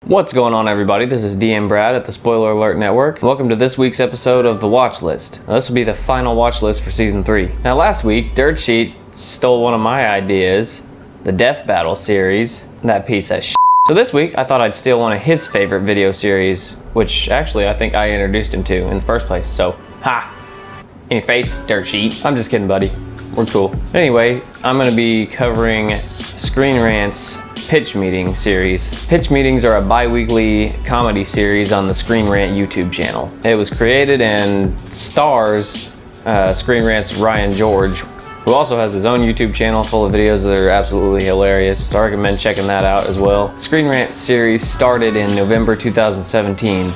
What's going on, everybody? This is DM Brad at the Spoiler Alert Network. Welcome to this week's episode of the Watchlist. Now, this will be the final watchlist for Season 3. Now, last week, Dirtsheet stole one of my ideas, the Death Battle series. That piece of shit. So this week, I thought I'd steal one of his favorite video series, which actually I think I introduced him to in the first place. So, ha! In your face, Dirtsheet. I'm just kidding, buddy. We're cool. Anyway, I'm going to be covering Screen Rant's Pitch Meeting series. Pitch Meetings are a bi-weekly comedy series on the Screen Rant YouTube channel. It was created and stars Screen Rant's Ryan George, who also has his own YouTube channel full of videos that are absolutely hilarious, so I recommend checking that out as well. Screen Rant series started in November 2017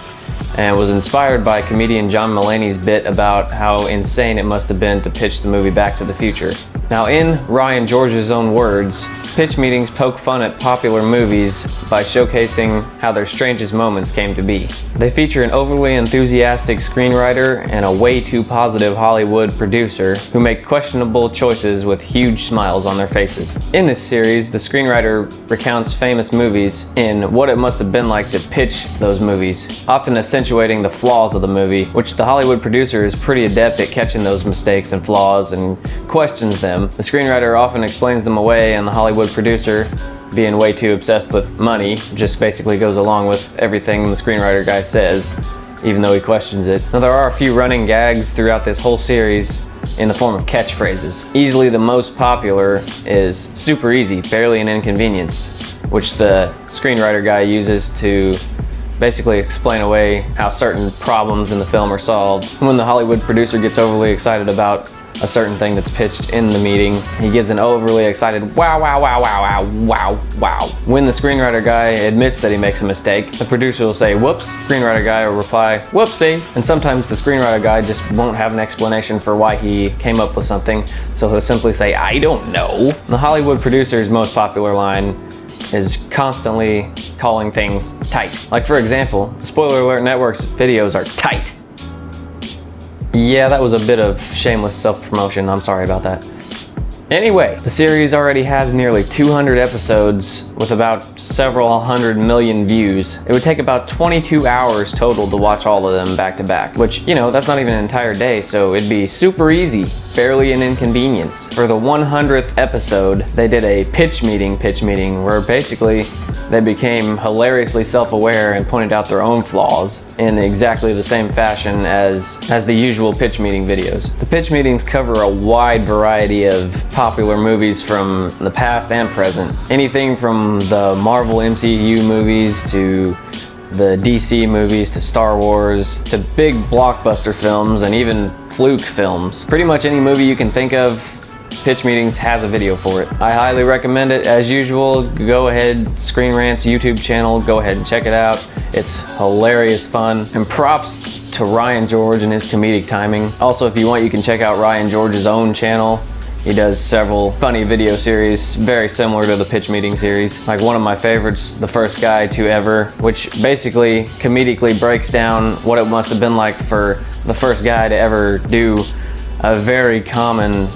and was inspired by comedian John Mulaney's bit about how insane it must have been to pitch the movie Back to the Future. Now, in Ryan George's own words, pitch meetings poke fun at popular movies by showcasing how their strangest moments came to be. They feature an overly enthusiastic screenwriter and a way too positive Hollywood producer who make questionable choices with huge smiles on their faces. In this series, the screenwriter recounts famous movies and what it must have been like to pitch those movies, often accentuating the flaws of the movie, which the Hollywood producer is pretty adept at catching those mistakes and flaws and questions them. The screenwriter often explains them away, and the Hollywood producer, being way too obsessed with money, just basically goes along with everything the screenwriter guy says, even though he questions it. Now, there are a few running gags throughout this whole series in the form of catchphrases. Easily the most popular is "super easy, barely an inconvenience," which the screenwriter guy uses to basically explain away how certain problems in the film are solved. When the Hollywood producer gets overly excited about a certain thing that's pitched in the meeting, he gives an overly excited wow, wow, wow, wow, wow, wow, wow. When the screenwriter guy admits that he makes a mistake, the producer will say, "Whoops." Screenwriter guy will reply, "Whoopsie." And sometimes the screenwriter guy just won't have an explanation for why he came up with something, so he'll simply say, "I don't know." The Hollywood producer's most popular line is constantly calling things tight. Like, for example, the Spoiler Alert Network's videos are tight. Yeah, that was a bit of shameless self-promotion. I'm sorry about that. Anyway, the series already has nearly 200 episodes with about several hundred million views. It would take about 22 hours total to watch all of them back to back, which, you know, that's not even an entire day, so it'd be super easy, barely an inconvenience. For the 100th episode, they did a pitch meeting where basically they became hilariously self-aware and pointed out their own flaws in exactly the same fashion as the usual pitch meeting videos. The pitch meetings cover a wide variety of popular movies from the past and present. Anything from the Marvel MCU movies to the DC movies to Star Wars to big blockbuster films and even fluke films. Pretty much any movie you can think of, Pitch Meetings has a video for it. I highly recommend it. As usual, go ahead, Screen Rant's YouTube channel, go ahead and check it out. It's hilarious fun. And props to Ryan George and his comedic timing. Also, if you want, you can check out Ryan George's own channel. He does several funny video series very similar to the Pitch Meeting series. Like one of my favorites, The First Guy to Ever, which basically comedically breaks down what it must have been like for the first guy to ever do a very common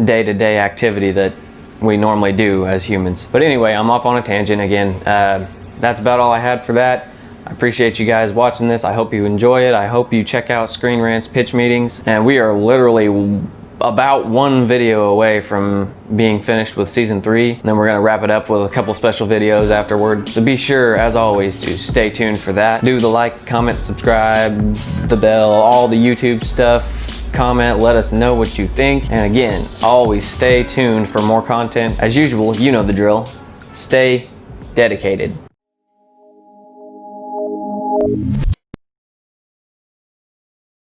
day-to-day activity that we normally do as humans. But anyway, I'm off on a tangent again. That's about all I had for that. I appreciate you guys watching this. I hope you enjoy it. I hope you check out Screen Rant's Pitch Meetings. And we are literally about one video away from being finished with Season 3. And then we're gonna wrap it up with a couple special videos afterward. So be sure, as always, to stay tuned for that. Do the like, comment, subscribe, the bell, all the YouTube stuff. Comment, let us know what you think. And again, always stay tuned for more content. As usual, you know the drill. Stay dedicated.